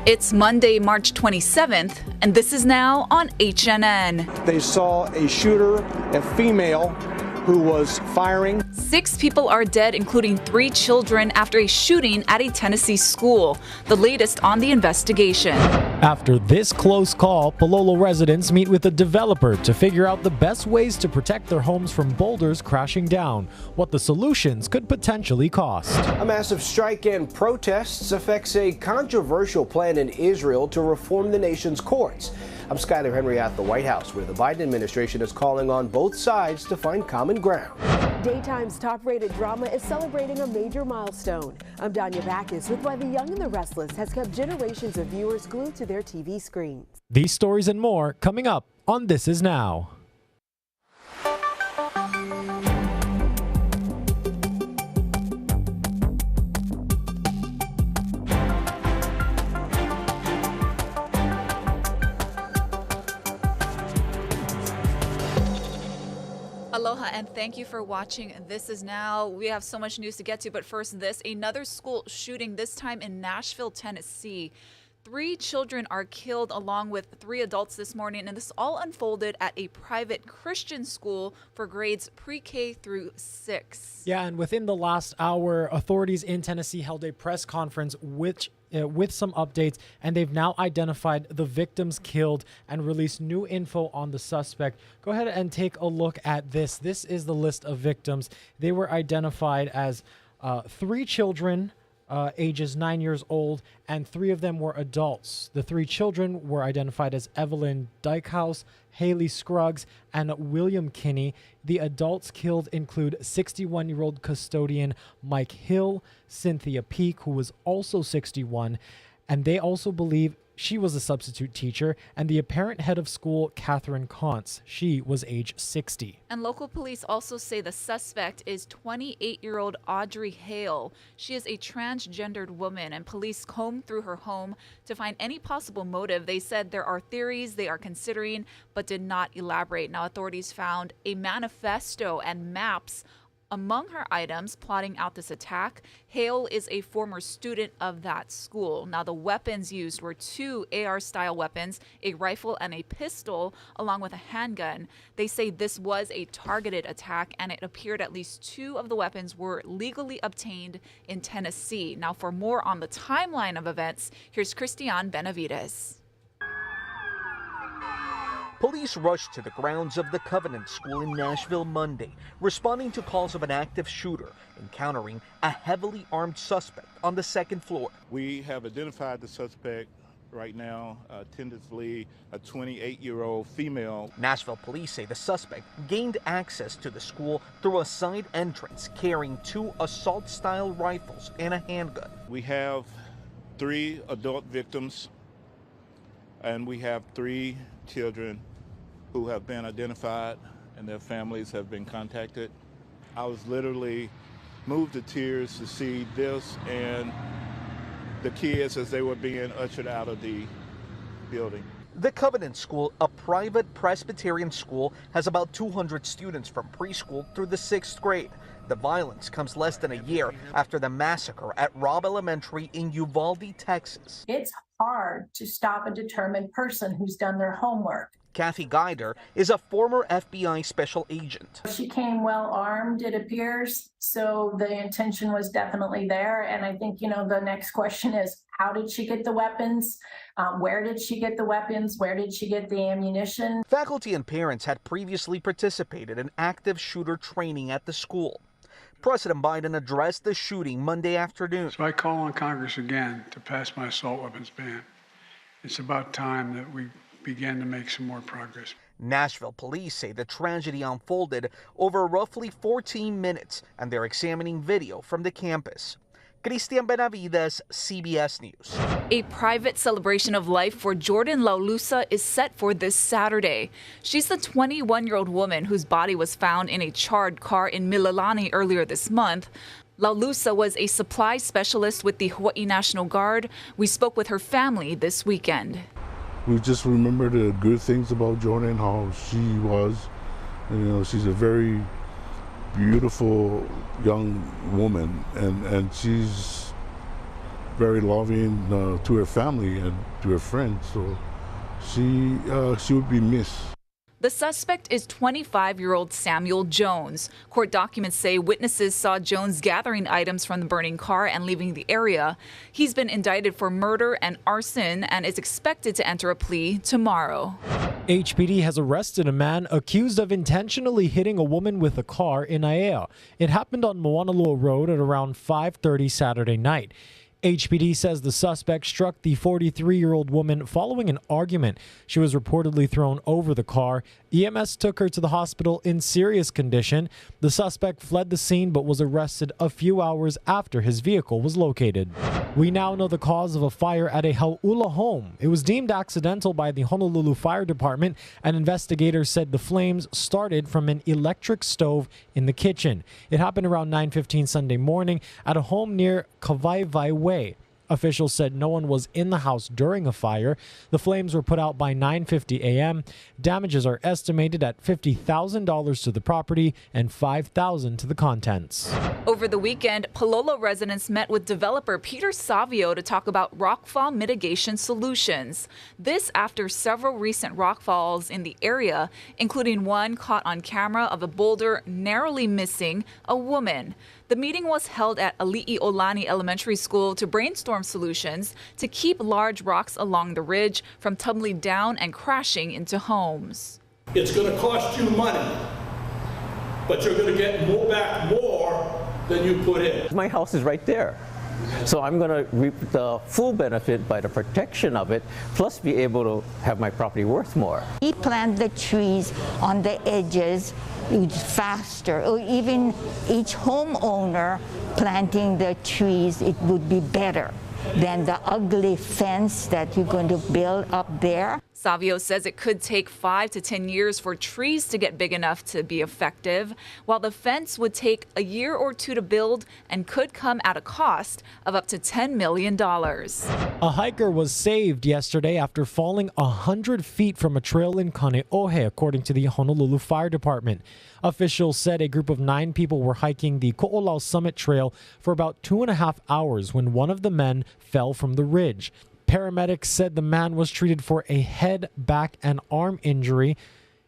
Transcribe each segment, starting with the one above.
It's Monday, March 27th, and this is now on HNN. They saw a shooter, a female, who was firing. 6 people are dead, including 3 children, after a shooting at a Tennessee school. The latest on the investigation. After this close call, Palolo residents meet with a developer to figure out the best ways to protect their homes from boulders crashing down, what the solutions could potentially cost. A massive strike and protests affects a controversial plan in Israel to reform the nation's courts. I'm Skyler Henry at the White House, where the Biden administration is calling on both sides to find common ground. Daytime's top-rated drama is celebrating a major milestone. I'm Danya Backus with why The Young and the Restless has kept generations of viewers glued to their TV screens. These stories and more coming up on This Is Now. Aloha and thank you for watching This Is Now. We have so much news to get to, but first another school shooting, this time in Nashville, Tennessee. 3 children are killed along with 3 adults this morning, and this all unfolded at a private Christian school for grades pre-K through 6. Yeah, and within the last hour, authorities in Tennessee held a press conference with some updates, and they've now identified the victims killed and released new info on the suspect. Go ahead and take a look at this. This is the list of victims. They were identified as 3 children, ages 9 years old, and 3 of them were adults. The 3 children were identified as Evelyn Dykehouse, Haley Scruggs, and William Kinney. The adults killed include 61-year-old custodian Mike Hill, Cynthia Peak, who was also 61, and they also believe she was a substitute teacher, and the apparent head of school, Catherine Contz. She was age 60. And local police also say the suspect is 28-year-old Audrey Hale. She is a transgendered woman, and police combed through her home to find any possible motive. They said there are theories they are considering, but did not elaborate. Now, authorities found a manifesto and maps among her items plotting out this attack. Hale is a former student of that school. Now, the weapons used were 2 AR-style weapons, a rifle and a pistol, along with a handgun. They say this was a targeted attack, and it appeared at least 2 of the weapons were legally obtained in Tennessee. Now, for more on the timeline of events, here's Christian Benavides. Police rushed to the grounds of the Covenant School in Nashville Monday, responding to calls of an active shooter encountering a heavily armed suspect on the 2nd floor. We have identified the suspect right now, tentatively a 28-year-old female. Nashville police say the suspect gained access to the school through a side entrance carrying 2 assault-style rifles and a handgun. We have 3 adult victims, and we have 3 children who have been identified and their families have been contacted. I was literally moved to tears to see this and the kids as they were being ushered out of the building. The Covenant School, a private Presbyterian school, has about 200 students from preschool through the 6th grade. The violence comes less than a year after the massacre at Robb Elementary in Uvalde, Texas. It's hard to stop a determined person who's done their homework. Kathy Guider is a former FBI special agent. She came well armed, it appears, so the intention was definitely there. And I think, the next question is, how did she get the weapons? Where did she get the weapons? Where did she get the ammunition? Faculty and parents had previously participated in active shooter training at the school. President Biden addressed the shooting Monday afternoon. So I call on Congress again to pass my assault weapons ban. It's about time that we began to make some more progress. Nashville police say the tragedy unfolded over roughly 14 minutes, and they're examining video from the campus. Christian Benavides, CBS News. A private celebration of life for Jordan Laulusa is set for this Saturday. She's the 21-year-old woman whose body was found in a charred car in Mililani earlier this month. Laulusa was a supply specialist with the Hawaii National Guard. We spoke with her family this weekend. We just remember the good things about Jordan, how she was. She's a very beautiful young woman, and she's very loving to her family and to her friends. So she would be missed. The suspect is 25-year-old Samuel Jones. Court documents say witnesses saw Jones gathering items from the burning car and leaving the area. He's been indicted for murder and arson and is expected to enter a plea tomorrow. HPD has arrested a man accused of intentionally hitting a woman with a car in Aiea. It happened on Moanalua Road at around 5:30 Saturday night. HPD says the suspect struck the 43-year-old woman following an argument. She was reportedly thrown over the car. EMS took her to the hospital in serious condition. The suspect fled the scene but was arrested a few hours after his vehicle was located. We now know the cause of a fire at a Hau'ula home. It was deemed accidental by the Honolulu Fire Department, and investigators said the flames started from an electric stove in the kitchen. It happened around 9:15 Sunday morning at a home near Kawaivai Way. Officials said no one was in the house during a fire. The flames were put out by 9:50 a.m. Damages are estimated at $50,000 to the property and $5,000 to the contents. Over the weekend, Palolo residents met with developer Peter Savio to talk about rockfall mitigation solutions. This after several recent rockfalls in the area, including one caught on camera of a boulder narrowly missing a woman. The meeting was held at Ali'iolani Elementary School to brainstorm solutions to keep large rocks along the ridge from tumbling down and crashing into homes. It's going to cost you money, but you're going to get back more than you put in. My house is right there. So I'm going to reap the full benefit by the protection of it, plus be able to have my property worth more. We plant the trees on the edges faster, or even each homeowner planting the trees, it would be better than the ugly fence that you're going to build up there. Savio says it could take 5 to 10 years for trees to get big enough to be effective, while the fence would take a year or two to build and could come at a cost of up to $10 million. A hiker was saved yesterday after falling 100 feet from a trail in Kaneohe, according to the Honolulu Fire Department. Officials said a group of 9 people were hiking the Ko'olau Summit Trail for about 2.5 hours when one of the men fell from the ridge. Paramedics said the man was treated for a head, back, and arm injury.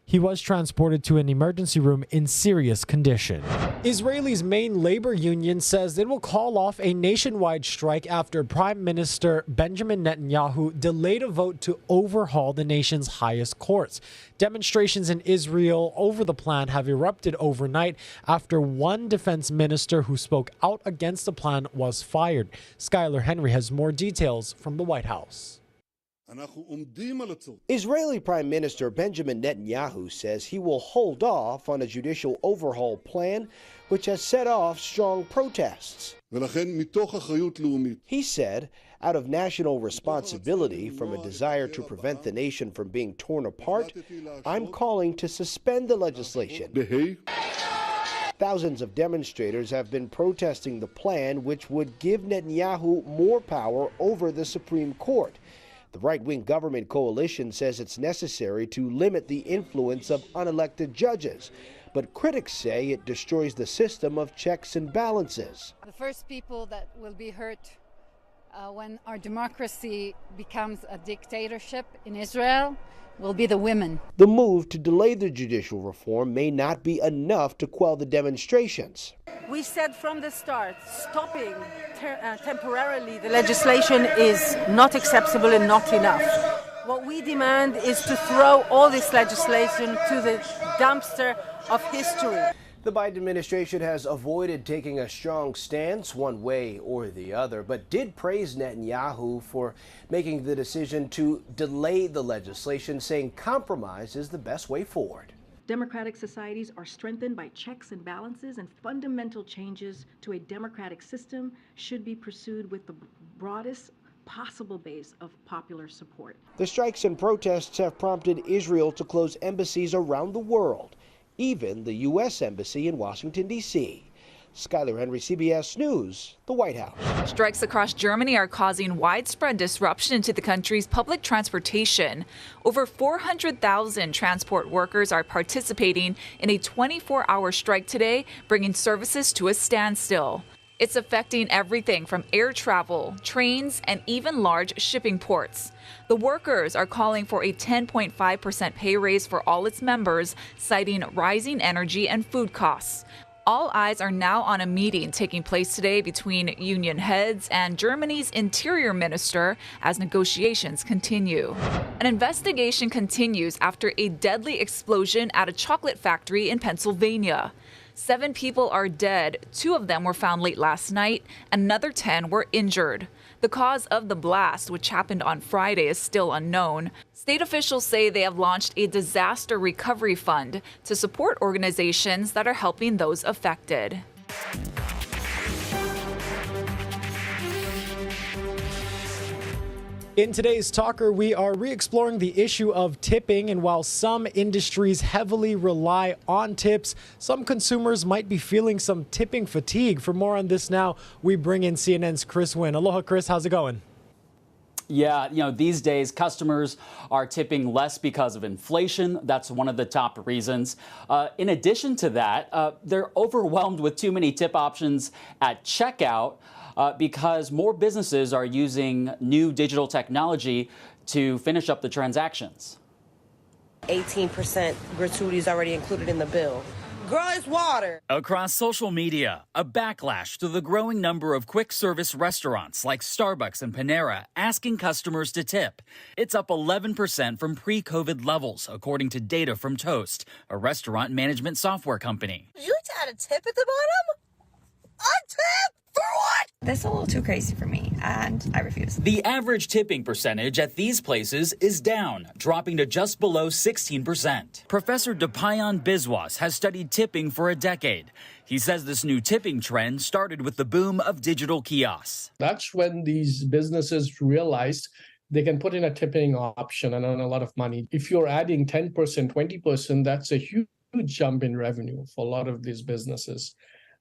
He was transported to an emergency room in serious condition. Israel's main labor union says it will call off a nationwide strike after Prime Minister Benjamin Netanyahu delayed a vote to overhaul the nation's highest courts. Demonstrations in Israel over the plan have erupted overnight after one defense minister who spoke out against the plan was fired. Skylar Henry has more details from the White House. Israeli Prime Minister Benjamin Netanyahu says he will hold off on a judicial overhaul plan, which has set off strong protests. He said, out of national responsibility from a desire to prevent the nation from being torn apart, I'm calling to suspend the legislation. Thousands of demonstrators have been protesting the plan, which would give Netanyahu more power over the Supreme Court. The right-wing government coalition says it's necessary to limit the influence of unelected judges, but critics say it destroys the system of checks and balances. The first people that will be hurt when our democracy becomes a dictatorship in Israel will be the women. The move to delay the judicial reform may not be enough to quell the demonstrations. We said from the start, stopping temporarily the legislation is not acceptable and not enough. What we demand is to throw all this legislation to the dumpster of history. The Biden administration has avoided taking a strong stance one way or the other, but did praise Netanyahu for making the decision to delay the legislation, saying compromise is the best way forward. Democratic societies are strengthened by checks and balances, and fundamental changes to a democratic system should be pursued with the broadest possible base of popular support. The strikes and protests have prompted Israel to close embassies around the world, even the U.S. Embassy in Washington, D.C. Skylar Henry, CBS News, the White House. Strikes across Germany are causing widespread disruption to the country's public transportation. Over 400,000 transport workers are participating in a 24-hour strike today, bringing services to a standstill. It's affecting everything from air travel, trains, and even large shipping ports. The workers are calling for a 10.5% pay raise for all its members, citing rising energy and food costs. All eyes are now on a meeting taking place today between union heads and Germany's interior minister as negotiations continue. An investigation continues after a deadly explosion at a chocolate factory in Pennsylvania. 7 people are dead. 2 of them were found late last night. Another 10 were injured. The cause of the blast, which happened on Friday, is still unknown. State officials say they have launched a disaster recovery fund to support organizations that are helping those affected. In today's Talker, we are re-exploring the issue of tipping, and while some industries heavily rely on tips, some consumers might be feeling some tipping fatigue. For more on this now, we bring in CNN's Chris Wynn. Aloha, Chris. How's it going? Yeah, these days customers are tipping less because of inflation. That's one of the top reasons. In addition to that, they're overwhelmed with too many tip options at checkout. Because more businesses are using new digital technology to finish up the transactions. 18% gratuity is already included in the bill. Girl, it's water. Across social media, a backlash to the growing number of quick service restaurants like Starbucks and Panera asking customers to tip. It's up 11% from pre-COVID levels, according to data from Toast, a restaurant management software company. You add a tip at the bottom? A tip? For what? That's a little too crazy for me, and I refuse. The average tipping percentage at these places is down, dropping to just below 16%. Professor Depayan Biswas has studied tipping for a decade. He says this new tipping trend started with the boom of digital kiosks. That's when these businesses realized they can put in a tipping option and earn a lot of money. If you're adding 10%, 20%, that's a huge jump in revenue for a lot of these businesses.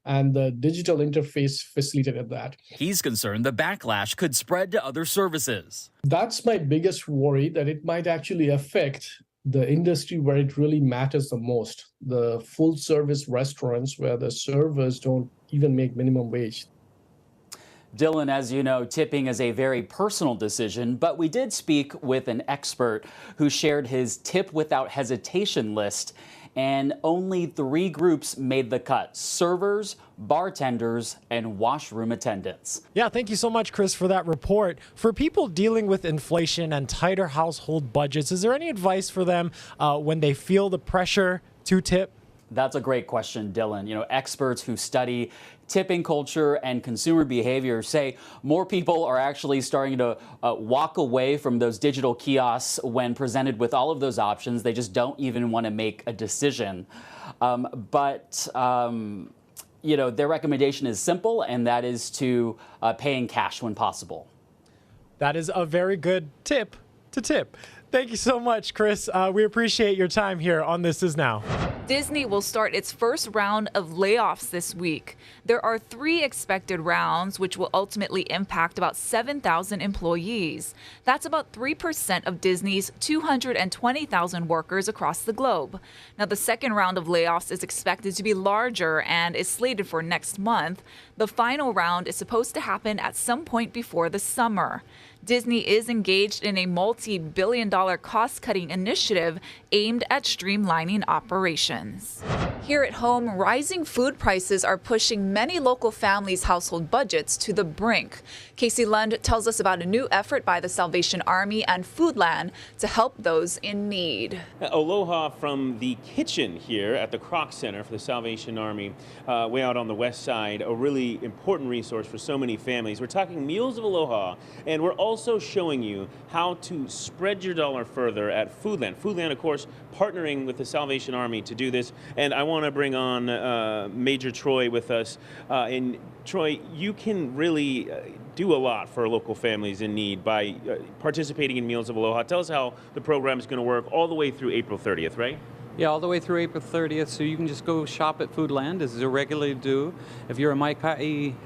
And the digital interface facilitated that. He's concerned the backlash could spread to other services. That's my biggest worry, that it might actually affect the industry where it really matters the most, the full-service restaurants where the servers don't even make minimum wage. Dylan, as you know, tipping is a very personal decision, but we did speak with an expert who shared his tip without hesitation list. And only 3 groups made the cut: servers, bartenders, and washroom attendants. Yeah, thank you so much, Chris, for that report. For people dealing with inflation and tighter household budgets, is there any advice for them when they feel the pressure to tip? That's a great question, Dylan. Experts who study tipping culture and consumer behavior say more people are actually starting to walk away from those digital kiosks when presented with all of those options. They just don't even want to make a decision. But their recommendation is simple, and that is to pay in cash when possible. That is a very good tip to tip. Thank you so much, Chris. We appreciate your time here on This Is Now. Disney will start its first round of layoffs this week. There are 3 expected rounds, which will ultimately impact about 7,000 employees. That's about 3% of Disney's 220,000 workers across the globe. Now, the second round of layoffs is expected to be larger and is slated for next month. The final round is supposed to happen at some point before the summer. Disney is engaged in a multi-billion-dollar cost-cutting initiative aimed at streamlining operations. Here at home, rising food prices are pushing many local families' household budgets to the brink. Casey Lund tells us about a new effort by the Salvation Army and Foodland to help those in need. Aloha from the kitchen here at the Kroc Center for the Salvation Army, way out on the west side, a really important resource for so many families. We're talking Meals of Aloha, and we're also showing you how to spread your dollar further at Foodland. Foodland, of course, partnering with the Salvation Army to do this. And I want to bring on Major Troy with us. And Troy, you can really do a lot for local families in need by participating in Meals of Aloha. Tell us how the program is going to work all the way through April 30th, right? Yeah, all the way through April 30th, so you can just go shop at Foodland, as you regularly do. If you're a Maikai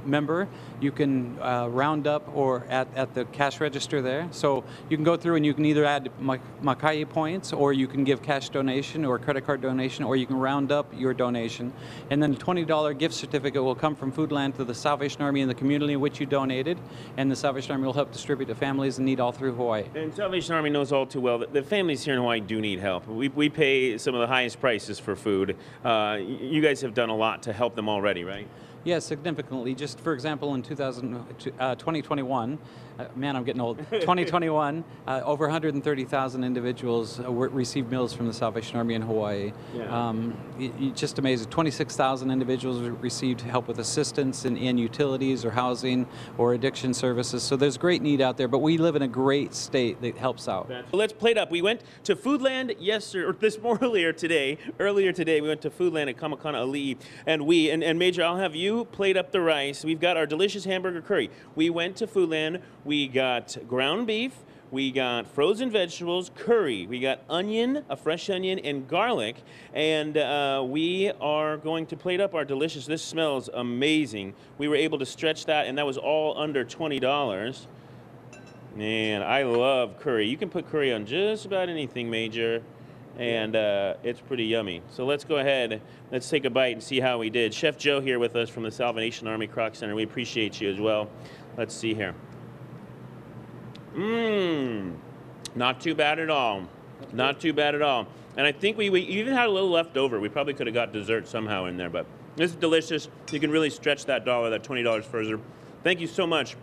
member, you can round up or at the cash register there. So you can go through and you can either add Maikai points, or you can give cash donation or credit card donation, or you can round up your donation. And then a $20 gift certificate will come from Foodland to the Salvation Army in the community in which you donated, and the Salvation Army will help distribute to families in need all through Hawaii. And Salvation Army knows all too well that the families here in Hawaii do need help. We pay some of the highest prices for food. You guys have done a lot to help them already, right? Yes, significantly. Just for example, in 2021, man, I'm getting old. 2021, over 130,000 individuals received meals from the Salvation Army in Hawaii. Yeah. Just amazing. 26,000 individuals received help with assistance in utilities or housing or addiction services. So there's great need out there, but we live in a great state that helps out. Let's plate up. We went to Foodland earlier today, we went to Foodland at Kamakana Ali'i, and Major, I'll have you plate up the rice. We've got our delicious hamburger curry. We went to Foodland, we got ground beef, we got frozen vegetables, curry, we got onion, a fresh onion, and garlic, and we are going to plate up our delicious, this smells amazing. We were able to stretch that, and that was all under $20. Man, I love curry. You can put curry on just about anything, Major, and it's pretty yummy. So let's go ahead, let's take a bite and see how we did. Chef Joe here with us from the Salvation Army Kroc Center. We appreciate you as well. Let's see here. Not too bad at all. Not too bad at all. And I think we even had a little left over. We probably could have got dessert somehow in there, but this is delicious. You can really stretch that dollar, that $20 further. Thank you so much.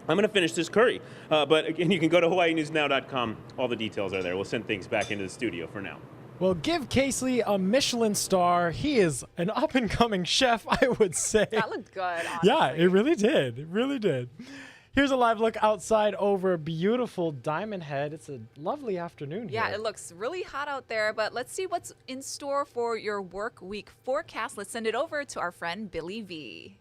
I'm going to finish this curry, but again, you can go to HawaiiNewsNow.com. All the details are there. We'll send things back into the studio for now. Well, give Casely a Michelin star. He is an up-and-coming chef, I would say. That looked good, honestly. Yeah, it really did. It really did. Here's a live look outside over beautiful Diamond Head. It's a lovely afternoon here. Yeah, it looks really hot out there, but let's see what's in store for your work week forecast. Let's send it over to our friend Billy V.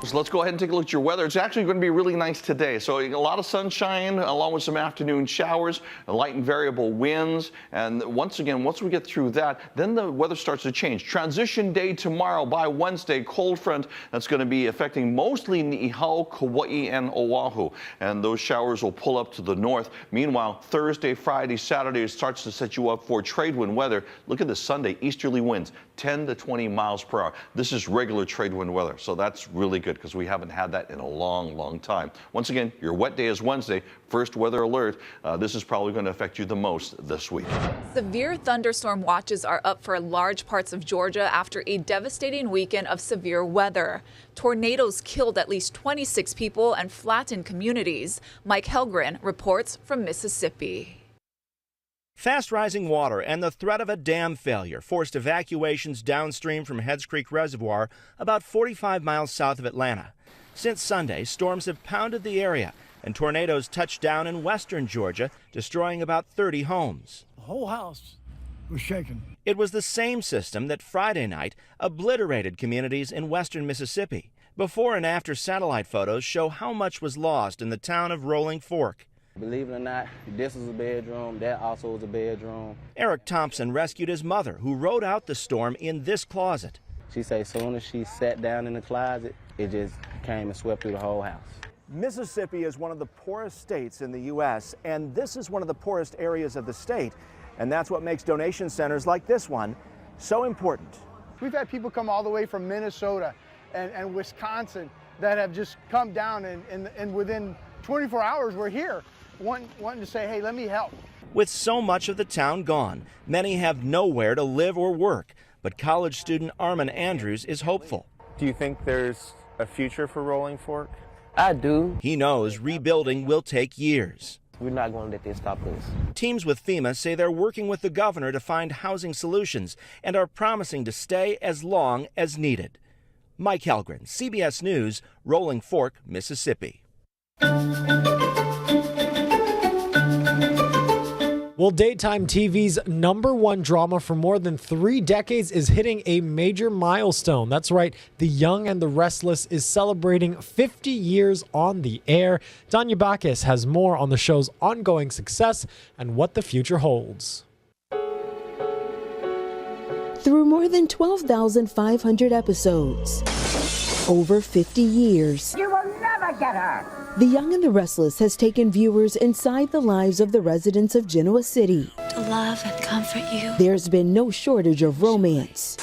So let's go ahead and take a look at your weather. It's actually going to be really nice today. So a lot of sunshine along with some afternoon showers, light and variable winds. And once again, once we get through that, then the weather starts to change. Transition day tomorrow by Wednesday, cold front that's going to be affecting mostly Niihau, Kauai, and Oahu. And those showers will pull up to the north. Meanwhile, Thursday, Friday, Saturday, it starts to set you up for trade wind weather. Look at this Sunday, easterly winds, 10 to 20 miles per hour. This is regular trade wind weather. So that's really good, because we haven't had that in a long, long time. Once again, your wet day is Wednesday. First weather alert. This is probably going to affect you the most this week. Severe thunderstorm watches are up for large parts of Georgia after a devastating weekend of severe weather. Tornadoes killed at least 26 people and flattened communities. Mike Helgren reports from Mississippi. Fast rising water and the threat of a dam failure forced evacuations downstream from Heads Creek Reservoir about 45 miles south of Atlanta. Since Sunday, storms have pounded the area and tornadoes touched down in western Georgia, destroying about 30 homes. The whole house was shaken. It was the same system that Friday night obliterated communities in western Mississippi. Before and after satellite photos show how much was lost in the town of Rolling Fork. Believe it or not, this was a bedroom, that also was a bedroom. Eric Thompson rescued his mother, who rode out the storm in this closet. She said as soon as she sat down in the closet, it just came and swept through the whole house. Mississippi is one of the poorest states in the U.S., and this is one of the poorest areas of the state. And that's what makes donation centers like this one so important. We've had people come all the way from Minnesota and Wisconsin that have just come down, and within 24 hours we're here. Wanting to say, hey, let me help. With so much of the town gone, many have nowhere to live or work. But college student Armin Andrews is hopeful. Do you think there's a future for Rolling Fork? I do. He knows rebuilding will take years. We're not going to let this stop us. Teams with FEMA say they're working with the governor to find housing solutions and are promising to stay as long as needed. Mike Helgren, CBS News, Rolling Fork, Mississippi. Well, daytime TV's #1 drama for more than 3 decades is hitting a major milestone. That's right, The Young and the Restless is celebrating 50 years on the air. Danya Bacchus has more on the show's ongoing success and what the future holds. Through more than 12,500 episodes, over 50 years, you will never get her. The Young and the Restless has taken viewers inside the lives of the residents of Genoa City. To love and comfort you. There's been no shortage of romance,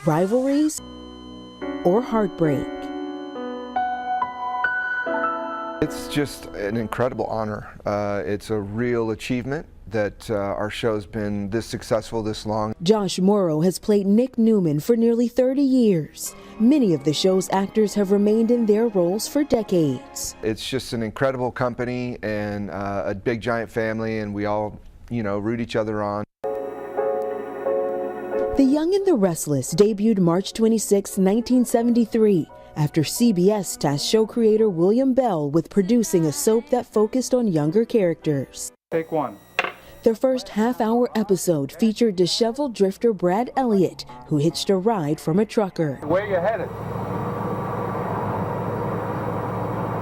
rivalries, or heartbreak. It's just an incredible honor. It's a real achievement that our show's been this successful this long. Josh Morrow has played Nick Newman for nearly 30 years. Many of the show's actors have remained in their roles for decades. It's just an incredible company and a big giant family, and we all, root each other on. The Young and the Restless debuted March 26, 1973, after CBS tasked show creator William Bell with producing a soap that focused on younger characters. Take one. Their first half-hour episode featured disheveled drifter Brad Elliott, who hitched a ride from a trucker. Where you headed?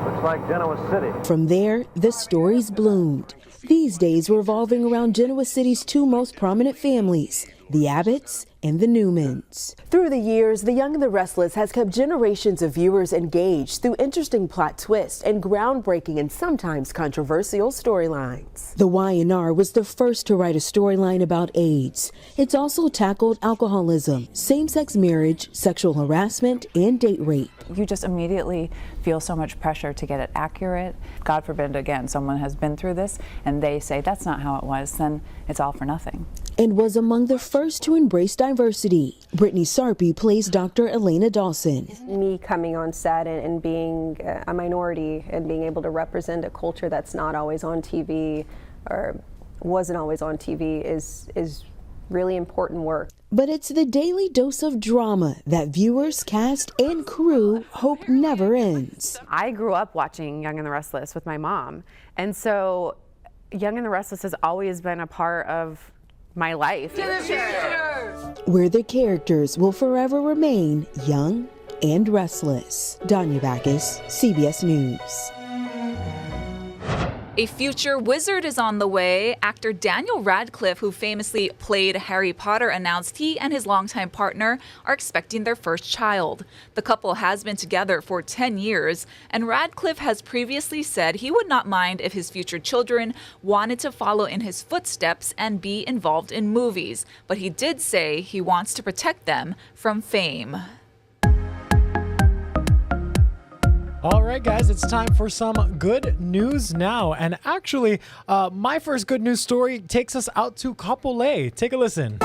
Looks like Genoa City. From there, the stories bloomed. These days revolving around Genoa City's 2 most prominent families, the Abbotts and the Newmans. Through the years, The Young and the Restless has kept generations of viewers engaged through interesting plot twists and groundbreaking and sometimes controversial storylines. The Y&R was the first to write a storyline about AIDS. It's also tackled alcoholism, same-sex marriage, sexual harassment, and date rape. You just immediately feel so much pressure to get it accurate. God forbid, again, someone has been through this and they say that's not how it was, then it's all for nothing. And was among the first to embrace diversity. Brittany Sarpy plays Dr. Elena Dawson. Me coming on set and being a minority and being able to represent a culture that's not always on TV or wasn't always on TV is really important work. But it's the daily dose of drama that viewers, cast, and crew hope never ends. I grew up watching Young and the Restless with my mom, and so Young and the Restless has always been a part of my life. Where the characters will forever remain young and restless. Danya Bacchus, CBS News. A future wizard is on the way. Actor Daniel Radcliffe, who famously played Harry Potter, announced he and his longtime partner are expecting their first child. The couple has been together for 10 years, and Radcliffe has previously said he would not mind if his future children wanted to follow in his footsteps and be involved in movies. But he did say he wants to protect them from fame. All right, guys, it's time for some good news now. And actually, my first good news story takes us out to Kapolei. Take a listen.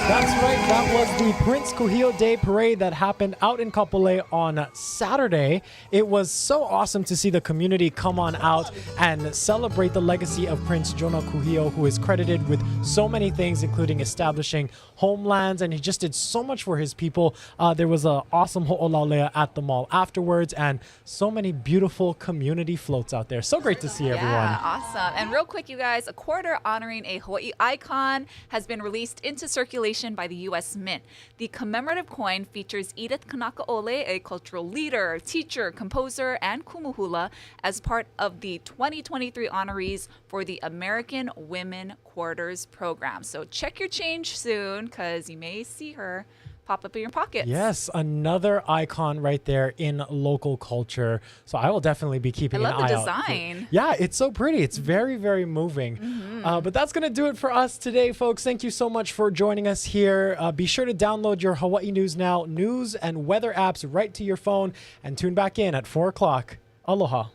That's right. That was the Prince Kuhio Day Parade that happened out in Kapolei on Saturday. It was so awesome to see the community come on out and celebrate the legacy of Prince Jonah Kuhio, who is credited with so many things, including establishing homelands, and he just did so much for his people. There was an awesome ho'olaulea at the mall afterwards, and so many beautiful community floats out there. So great to see everyone. Yeah, awesome. And real quick, you guys, a quarter honoring a Hawaii icon has been released into circulation by the U.S. Mint. The commemorative coin features Edith Kanakaole, a cultural leader, teacher, composer, and kumuhula, as part of the 2023 honorees for the American Women Quarters program. So check your change soon, because you may see her pop up in your pockets. Yes, another icon right there in local culture. So I will definitely be keeping an eye out. I love the design. Yeah, it's so pretty. It's very, very moving. But that's going to do it for us today, folks. Thank you so much for joining us here. Be sure to download your Hawaii News Now news and weather apps right to your phone and tune back in at 4 o'clock. Aloha.